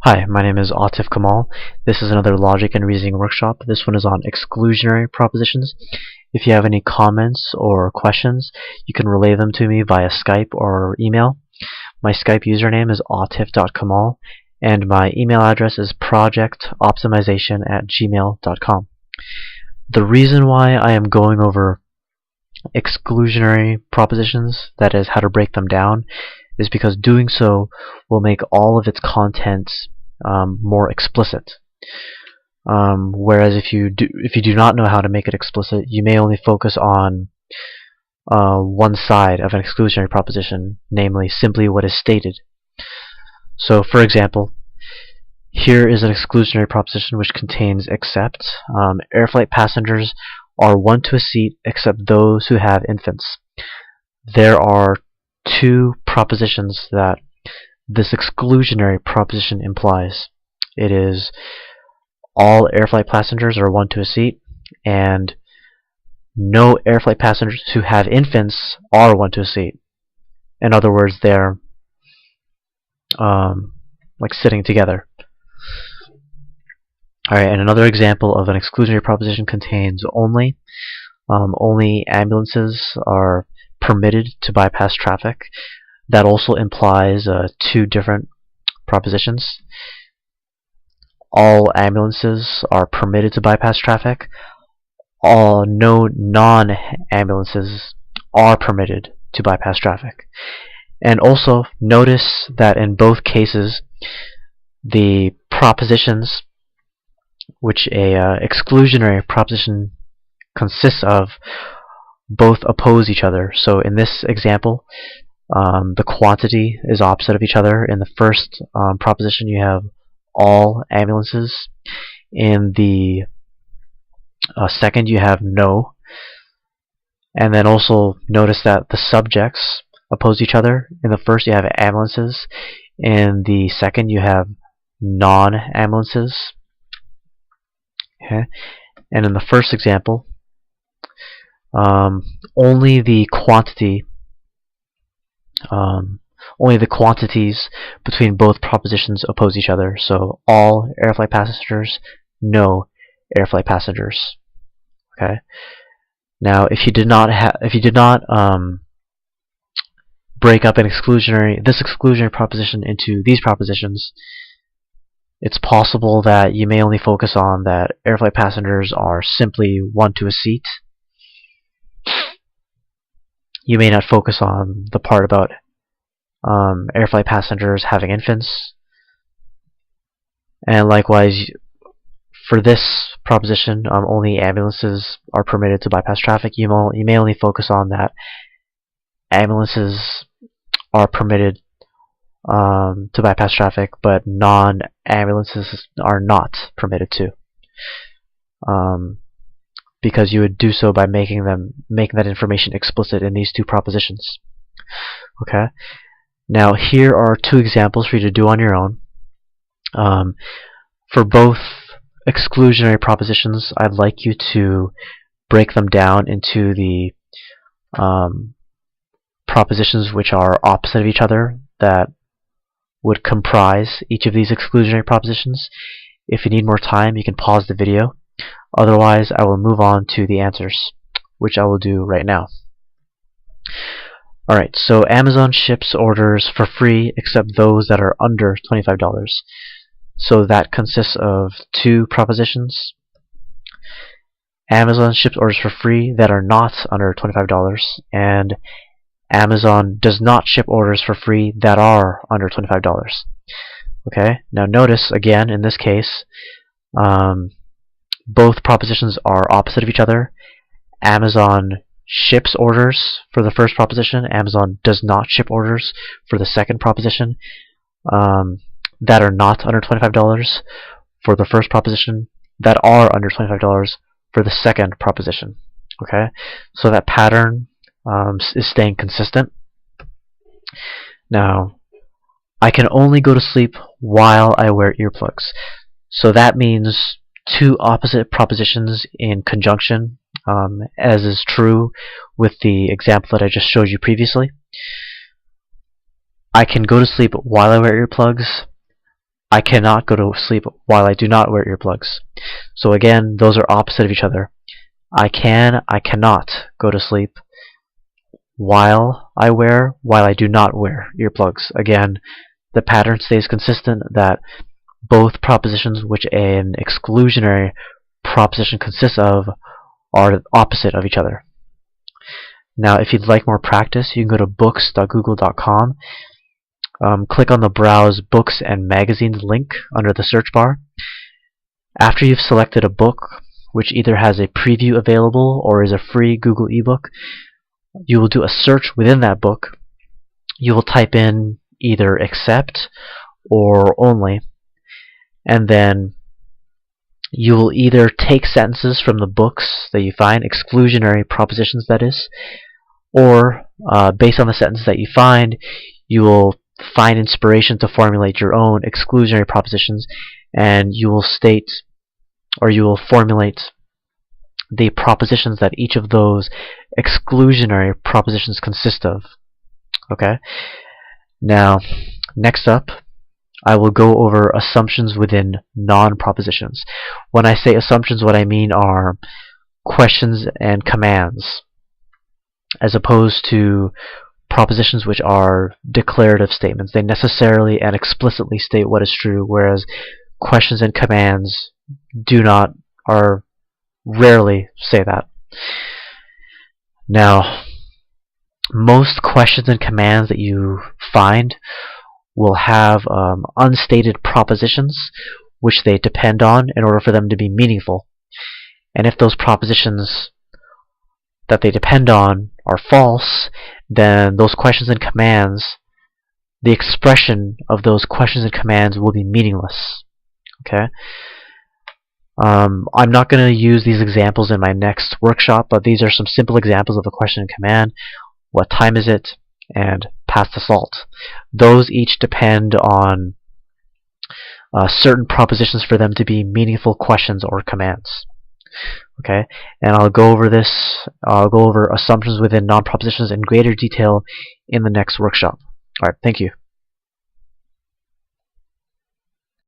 Hi, my name is Autif Kamal. This is another logic and reasoning workshop. This one is on exclusionary propositions. If you have any comments or questions, you can relay them to me via Skype or email. My Skype username is autif.kamal and my email address is projectoptimization@gmail.com. The reason why I am going over exclusionary propositions, that is how to break them down, is because doing so will make all of its content more explicit. Whereas if you do not know how to make it explicit, you may only focus on one side of an exclusionary proposition, namely simply what is stated. So, for example, here is an exclusionary proposition which contains except air flight passengers are one to a seat except those who have infants. There are two propositions that this exclusionary proposition implies. It is all air flight passengers are one to a seat, and no air flight passengers who have infants are one to a seat. In other words, they're like sitting together. Alright, and another example of an exclusionary proposition contains only. Only ambulances are permitted to bypass traffic. That also implies two different propositions. All ambulances are permitted to bypass traffic. No non-ambulances are permitted to bypass traffic. And also notice that in both cases, the propositions which a exclusionary proposition consists of both oppose each other. So in this example, the quantity is opposite of each other. In the first proposition, you have all ambulances. In the second, you have no. And then also notice that the subjects oppose each other. In the first, you have ambulances. In the second, you have non-ambulances. Okay. And in the first example, only the quantities between both propositions oppose each other. So all air flight passengers, no air flight passengers. Okay. Now, if you did not break up this exclusionary proposition into these propositions, it's possible that you may only focus on that air flight passengers are simply one to a seat. You may not focus on the part about air flight passengers having infants. And likewise, for this proposition, only ambulances are permitted to bypass traffic. You may only focus on that ambulances are permitted to bypass traffic, but non-ambulances are not permitted to, because you would do so by making that information explicit in these two propositions. Okay. Now here are two examples for you to do on your own. For both exclusionary propositions, I'd like you to break them down into the propositions which are opposite of each other that would comprise each of these exclusionary propositions. If you need more time, you can pause the video. Otherwise, I will move on to the answers, which I will do right now. Alright, so Amazon ships orders for free except those that are under $25. So that consists of two propositions. Amazon ships orders for free that are not under $25, and Amazon does not ship orders for free that are under $25. Okay, now notice again in this case, both propositions are opposite of each other. Amazon ships orders for the first proposition. Amazon does not ship orders for the second proposition that are not under $25 for the first proposition, that are under $25 for the second proposition. Okay, so that pattern is staying consistent. Now, I can only go to sleep while I wear earplugs. So that means two opposite propositions in conjunction, as is true with the example that I just showed you previously. I can go to sleep while I wear earplugs. I cannot go to sleep while I do not wear earplugs. So again, those are opposite of each other. I cannot go to sleep while I do not wear earplugs. Again, the pattern stays consistent that both propositions which an exclusionary proposition consists of are opposite of each other. Now, if you'd like more practice, you can go to books.google.com. Click on the Browse Books and Magazines link under the search bar. After you've selected a book, which either has a preview available or is a free Google ebook, you will do a search within that book. You will type in either accept or only, and then you will either take sentences from the books that you find, exclusionary propositions that is, or based on the sentences that you find, you will find inspiration to formulate your own exclusionary propositions, and you will state, or you will formulate the propositions that each of those exclusionary propositions consist of. Okay? Now, next up, I will go over assumptions within non-propositions. When I say assumptions, what I mean are questions and commands, as opposed to propositions which are declarative statements. They necessarily and explicitly state what is true, whereas questions and commands rarely say that. Now, most questions and commands that you find will have unstated propositions which they depend on in order for them to be meaningful. And if those propositions that they depend on are false, then those questions and commands, the expression of those questions and commands will be meaningless. Okay? I'm not going to use these examples in my next workshop, but these are some simple examples of a question and command. What time is it? And pass the salt. Those each depend on certain propositions for them to be meaningful questions or commands. Okay, and I'll go over assumptions within non-propositions in greater detail in the next workshop. Alright, thank you.